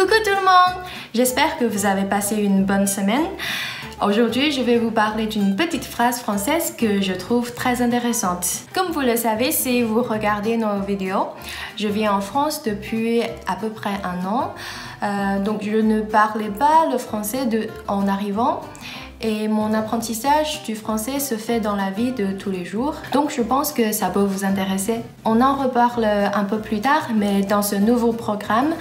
Coucou tout le monde! J'espère que vous avez passé une bonne semaine. Aujourd'hui, je vais vous parler d'une petite phrase française que je trouve très intéressante. Comme vous le savez, si vous regardez nos vidéos, je vis en France depuis à peu près un an. Donc je ne parlais pas le français en arrivant. Et mon apprentissage du français se fait dans la vie de tous les jours. Donc je pense que ça peut vous intéresser. On en reparle un peu plus tard, mais dans ce nouveau programme,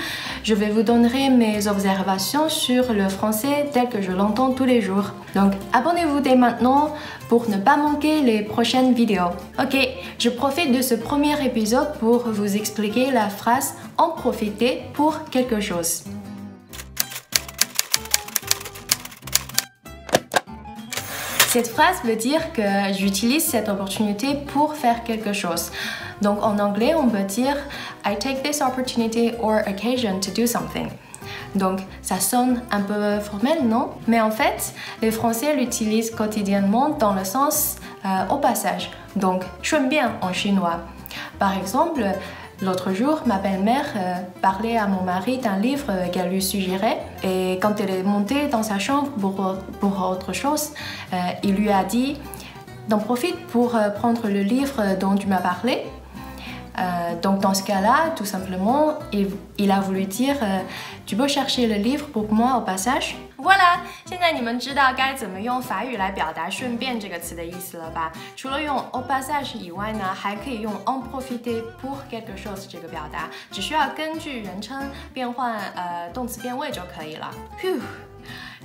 je vais vous donner mes observations sur le français tel que je l'entends tous les jours. Donc abonnez-vous dès maintenant pour ne pas manquer les prochaines vidéos. Ok, je profite de ce premier épisode pour vous expliquer la phrase « en profiter pour quelque chose ». Cette phrase veut dire que j'utilise cette opportunité pour faire quelque chose. Donc en anglais, on peut dire I take this opportunity or occasion to do something. Donc ça sonne un peu formel, non? Mais en fait, les Français l'utilisent quotidiennement dans le sens au passage. Donc 顺便 en chinois. Par exemple, l'autre jour, ma belle-mère parlait à mon mari d'un livre qu'elle lui suggérait et quand elle est montée dans sa chambre pour autre chose, il lui a dit « T'en profites pour prendre le livre dont tu m'as parlé ?» Donc dans ce cas-là, tout simplement, il a voulu dire « Tu peux chercher le livre pour moi au passage ?» Voilà， 现在你们知道该怎么用法语来表达顺便这个词的意思了吧？除了用 au passage 以外呢，还可以用 en profiter pour quelque chose 这个表达，只需要根据人称变换动词变位就可以了。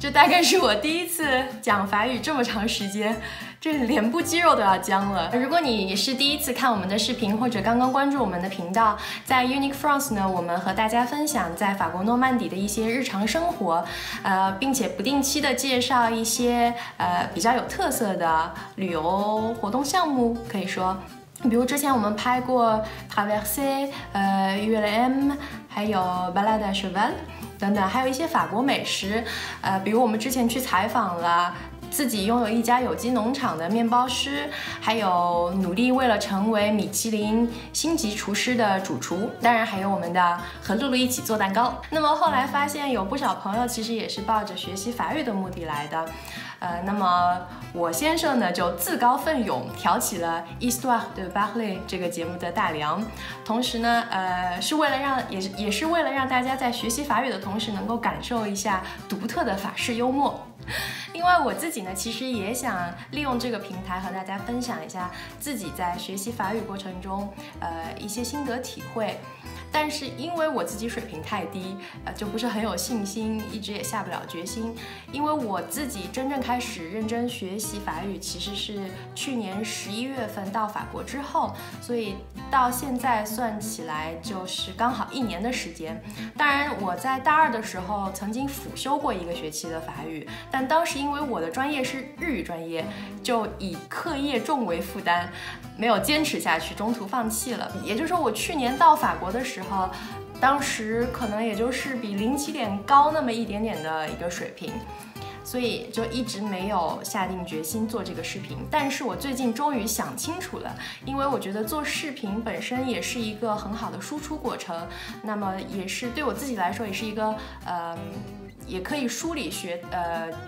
这大概是我第一次讲法语这么长时间，这脸部肌肉都要僵了。如果你也是第一次看我们的视频，或者刚刚关注我们的频道，在 Unique France 呢，我们和大家分享在法国诺曼底的一些日常生活，并且不定期的介绍一些比较有特色的旅游活动项目，可以说。比如之前我们拍过 Traversée、ULM， 还有 Balade à Cheval 等等，还有一些法国美食，比如我们之前去采访了自己拥有一家有机农场的面包师，还有努力为了成为米其林星级厨师的主厨，当然还有我们的和露露一起做蛋糕。那么后来发现有不少朋友其实也是抱着学习法语的目的来的。那么我先生呢就自告奋勇挑起了 Histoire de Parler 这个节目的大梁，同时呢，是为了也是为了让大家在学习法语的同时能够感受一下独特的法式幽默。另外我自己呢，其实也想利用这个平台和大家分享一下自己在学习法语过程中一些心得体会。但是因为我自己水平太低，就不是很有信心，一直也下不了决心。因为我自己真正开始认真学习法语，其实是去年11月份到法国之后，所以到现在算起来就是刚好1年的时间。当然，我在大2的时候曾经辅修过1个学期的法语，但当时因为我的专业是日语专业，就以课业重为负担，没有坚持下去，中途放弃了。也就是说，我去年到法国的时候，当时可能也就是比0起点高那么一点点的一个水平，所以就一直没有下定决心做这个视频。但是我最近终于想清楚了，因为我觉得做视频本身也是一个很好的输出过程，那么也是对我自己来说也是一个也可以梳理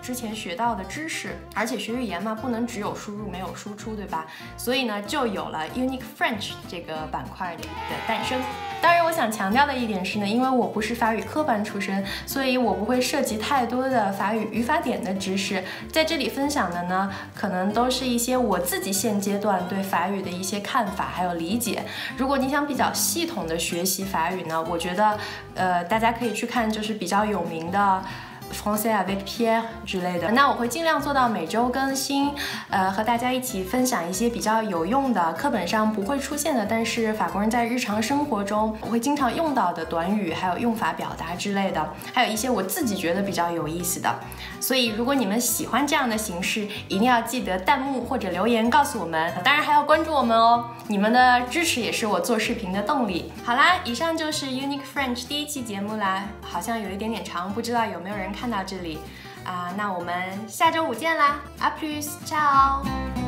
之前学到的知识，而且学语言嘛，不能只有输入没有输出，对吧？所以呢，就有了 Unique French 这个板块的诞生。当然，我想强调的一点是呢，因为我不是法语科班出身，所以我不会涉及太多的法语语法典的知识。在这里分享的呢，可能都是一些我自己现阶段对法语的一些看法还有理解。如果你想比较系统的学习法语呢，我觉得大家可以去看就是比较有名的Français avec Pierre 之类的，那我会尽量做到每周更新，和大家一起分享一些比较有用的、课本上不会出现的，但是法国人在日常生活中我会经常用到的短语，还有用法表达之类的，还有一些我自己觉得比较有意思的。所以如果你们喜欢这样的形式，一定要记得弹幕或者留言告诉我们，当然还要关注我们哦，你们的支持也是我做视频的动力。好啦，以上就是 Unique French 第1期节目啦，好像有一点点长，不知道有没有人看到这里那我们下周5见啦，à plus，ciao。